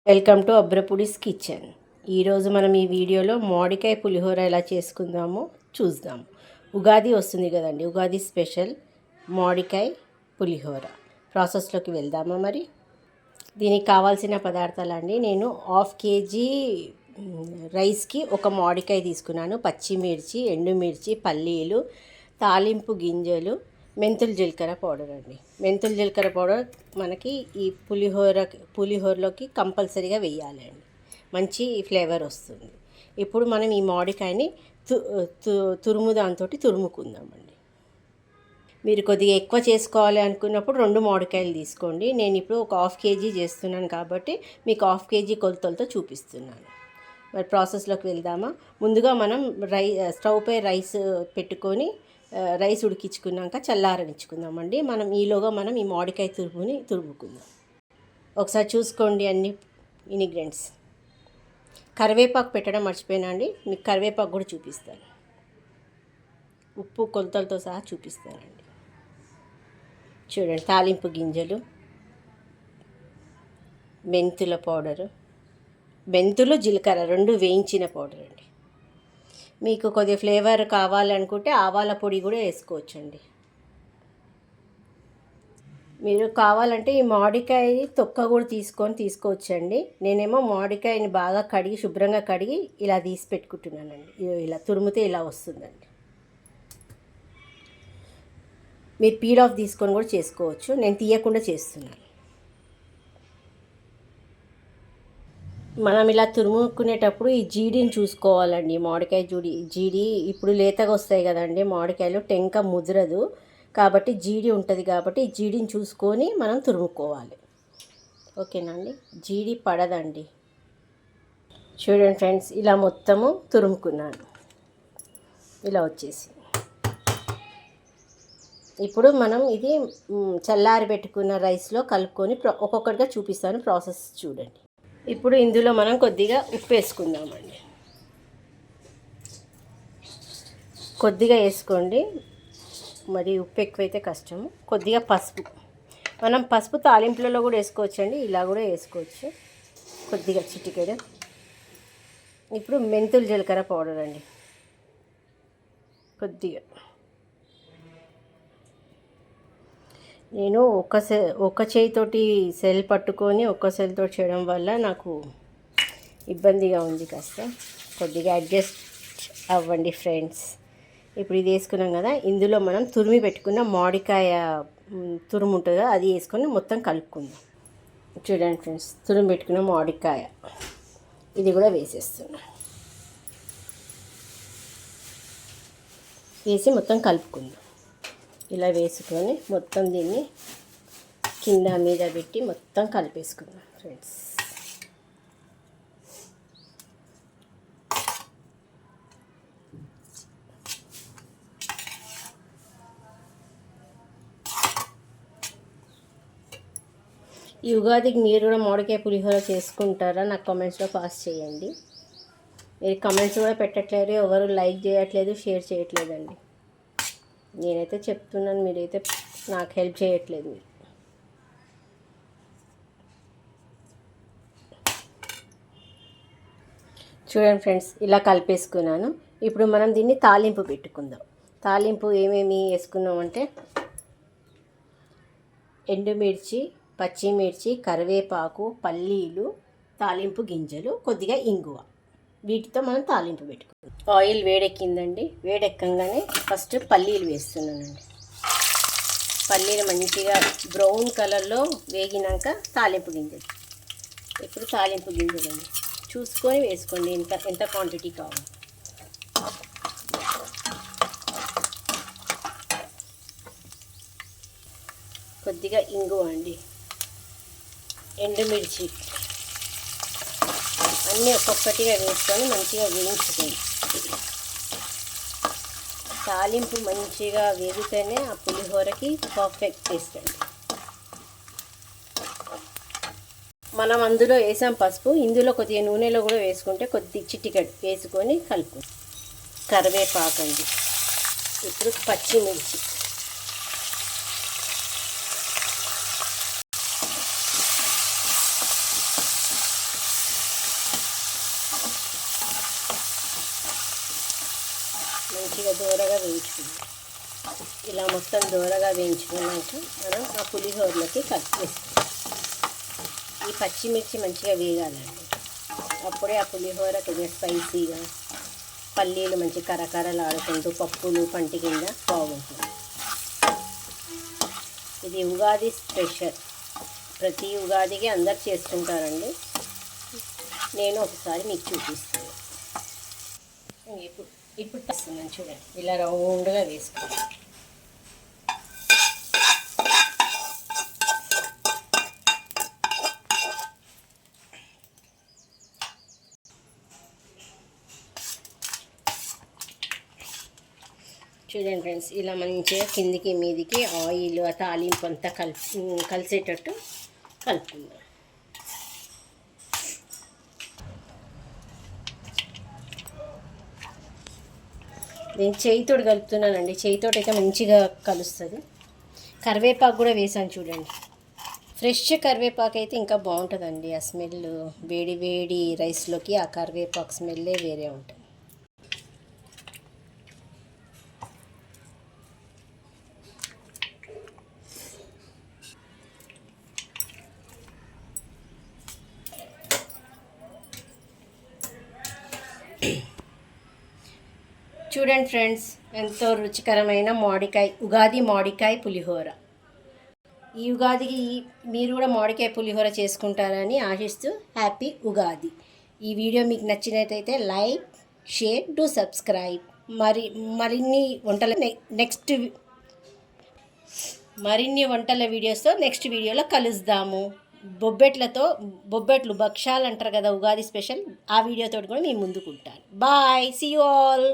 Welcome to అబ్రపుడిస్ kitchen. ఈరోజు మనం ఈ వీడియోలో మామిడికాయ పులిహోర ఎలా చేసుకుందామో చూద్దాం. ఉగాది వస్తుంది కదండి, ఉగాది స్పెషల్ మామిడికాయ పులిహోర. ప్రాసెస్లోకి వెళ్దామా మరి. దీనికి కావాల్సిన పదార్థాలండి, నేను 1/2 kg రైస్కి ఒక మామిడికాయ తీసుకున్నాను, పచ్చిమిర్చి, ఎండుమిర్చి, పల్లీలు, తాలింపు గింజలు, మెంతులు జీలకర్ర పౌడర్ అండి. మెంతులు జీలకర్ర పౌడర్ మనకి ఈ పులిహోరలోకి కంపల్సరీగా వేయాలి అండి, మంచి ఫ్లేవర్ వస్తుంది. ఇప్పుడు మనం ఈ మామిడికాయని తురుము దాంతో తురుముకుందామండి. మీరు కొద్దిగా ఎక్కువ చేసుకోవాలి అనుకున్నప్పుడు 2 మామిడికాయలు తీసుకోండి. నేను ఇప్పుడు ఒక 1/2 kg చేస్తున్నాను కాబట్టి మీకు 1/2 kg కొలతలతో చూపిస్తున్నాను. మరి ప్రాసెస్లోకి వెళ్దామా. ముందుగా మనం స్టవ్ పై రైస్ పెట్టుకొని రైస్ ఉడికించుకున్నాక చల్లారనిచ్చుకుందామండి. ఈలోగా మనం ఈ మామిడికాయ తురుముకుందాం. ఒకసారి చూసుకోండి అన్ని ఇంగ్రీడియంట్స్. కరివేపాకు పెట్టడం మర్చిపోయినా అండి, మీకు కరివేపాకు కూడా చూపిస్తాను, ఉప్పు కొలతలతో సహా చూపిస్తానండి. చూడండి, తాలింపు గింజలు, మెంతుల పౌడరు, మెంతులు జీలకర్ర 2 వేయించిన పౌడర్ అండి. మీకు కొద్దిగా ఫ్లేవర్ కావాలనుకుంటే ఆవాల పొడి కూడా వేసుకోవచ్చండి. మీరు కావాలంటే ఈ మామిడికాయ తొక్క కూడా తీసుకోవచ్చండి. నేనేమో మామిడికాయని బాగా కడిగి శుభ్రంగా కడిగి ఇలా తీసి పెట్టుకుంటున్నానండి. ఇలా తురిమితే ఇలా వస్తుందండి. మీరు పీల్ ఆఫ్ తీసుకొని కూడా చేసుకోవచ్చు, నేను తీయకుండా చేస్తున్నాను. మనం ఇలా తురుముకునేటప్పుడు ఈ జీడిని చూసుకోవాలండి. మామిడికాయ జీడి ఇప్పుడు లేతగా వస్తాయి కదండి మామిడికాయలు, టెంక ముదరదు కాబట్టి జీడి ఉంటుంది కాబట్టి ఈ జీడిని చూసుకొని మనం తురుముకోవాలి. ఓకేనా అండి, జీడి పడదండి. చూడండి ఫ్రెండ్స్, ఇలా మొత్తము తురుముకున్నాను, ఇలా వచ్చేసి. ఇప్పుడు మనం ఇది చల్లారి పెట్టుకున్న రైస్లో కలుపుకొని ఒక్కొక్కటిగా చూపిస్తాను, ప్రాసెస్ చూడండి. ఇప్పుడు ఇందులో మనం కొద్దిగా ఉప్పు వేసుకుందామండి. కొద్దిగా వేసుకోండి, మరి ఉప్పు ఎక్కువైతే కష్టము. కొద్దిగా పసుపు, మనం పసుపు తాలింపులలో కూడా వేసుకోవచ్చండి, ఇలా కూడా వేసుకోవచ్చు. కొద్దిగా చిటికెడు. ఇప్పుడు మెంతులు జీలకర్ర పౌడర్ అండి, కొద్దిగా. నేను ఒక చేయితోటి సెల్ పట్టుకొని ఒక్క సెల్తో చేయడం వల్ల నాకు ఇబ్బందిగా ఉంది, కాస్త కొద్దిగా అడ్జస్ట్ అవ్వండి ఫ్రెండ్స్. ఇప్పుడు ఇది వేసుకున్నాం కదా, ఇందులో మనం తురిమి పెట్టుకున్న మామిడికాయ తురుము ఉంటుంది కదా, అది వేసుకొని మొత్తం కలుపుకుందాం. చూడండి ఫ్రెండ్స్, తురిమి పెట్టుకున్న మామిడికాయ ఇది కూడా వేసేస్తున్నాం. వేసి మొత్తం కలుపుకుందాం. ఇలా వేసుకొని మొత్తం దీన్ని కింద మీద పెట్టి మొత్తం కలిపేసుకుందాం ఫ్రెండ్స్. ఈ ఉగాదికి మీరు కూడా మామిడికాయ పులిహోర చేసుకుంటారా? నాకు కామెంట్స్లో పాస్ చేయండి. మీరు కామెంట్స్ కూడా పెట్టట్లేదు, ఎవరు లైక్ చేయట్లేదు, షేర్ చేయట్లేదండి. నేనైతే చెప్తున్నాను, మీరైతే నాకు హెల్ప్ చేయట్లేదు. మీరు చూడండి ఫ్రెండ్స్, ఇలా కలిపేసుకున్నాను. ఇప్పుడు మనం దీన్ని తాలింపు పెట్టుకుందాం. తాలింపు ఏమేమి వేసుకున్నామంటే ఎండుమిర్చి, పచ్చిమిర్చి, కరివేపాకు, పల్లీలు, తాలింపు గింజలు, కొద్దిగా ఇంగువ, వీటితో మనం తాలింపు పెట్టుకుందాం. ఆయిల్ వేడెక్కిందండి, వేడెక్కగానే ఫస్ట్ పల్లీలు వేస్తున్నానండి. పల్లీలు మంచిగా బ్రౌన్ కలర్లో వేగినాక తాలింపు గింజలు. ఇప్పుడు తాలింపు గింజలు అండి చూసుకొని వేసుకోండి, ఎంత క్వాంటిటీ కావాలి. కొద్దిగా ఇంగువ అండి, ఎండుమిర్చి అన్నీ ఒక్కొక్కటిగా వేసుకొని మంచిగా వేయించుకోండి. తాలింపు మంచిగా వేగితేనే ఆ పులిహోరకి పర్ఫెక్ట్ టేస్ట్ అండి. మనం అందులో వేసాం పసుపు, ఇందులో కొద్దిగా నూనెలో కూడా వేసుకుంటే కొద్ది చిటికెడు వేసుకొని కలుపు. కరివేపాకు అండి, ఇప్పుడు పచ్చిమిర్చి, మంచిగా దూరగా వేయించుకుందాం. ఇలా మొత్తం దూరగా వేయించుకున్నాక మనం ఆ పులిహోరలోకి కట్ వేస్తాం. ఈ పచ్చిమిర్చి మంచిగా వేగాలండి. అప్పుడే ఆ పులిహోర కొద్దిగా స్పైసీగా, పల్లీలు మంచి కరకరలాడుకుంటూ, పప్పులు పంటి కింద బాగుంటుంది. ఇది ఉగాది స్పెషల్. ప్రతి ఉగాదికి అందరు చేసుకుంటారండి. నేను ఒకసారి మీకు చూపిస్తాను. ఇప్పుడు వస్తున్నాను చూడండి. ఇలా రౌండ్గా వేసుకోండి. చూడండి ఫ్రెండ్స్, ఇలా మంచిగా కిందికి మీదికి ఆయిల్ ఆ తాలింపు అంతా కలిసేటట్టు కలుపుకుందాం. నేను చేయితోటి కలుపుతున్నానండి. చేయితోటి అయితే మంచిగా కలుస్తుంది. కరివేపాకు కూడా వేసాను చూడండి. ఫ్రెష్ కరివేపాకు అయితే ఇంకా బాగుంటుందండి. ఆ స్మెల్ వేడి వేడి రైస్లోకి ఆ కరివేపాకు స్మెల్లే వేరే ఉంటుంది. చూడండి ఫ్రెండ్స్, ఎంతో రుచికరమైన ఉగాది మామిడికాయ పులిహోర. ఈ ఉగాదికి మీరు కూడా మామిడికాయ పులిహోర చేసుకుంటారని ఆశిస్తూ హ్యాపీ ఉగాది. ఈ వీడియో మీకు నచ్చినట్లయితే లైక్, షేర్, డూ సబ్స్క్రైబ్. మరిన్ని వంటల వీడియోస్తో నెక్స్ట్ వీడియోలో కలుద్దాము. బొబ్బెట్లు భక్షాలు అంటారు కదా, ఉగాది స్పెషల్. ఆ వీడియోతో కూడా మేము ముందుకుంటాను. Bye, see you all.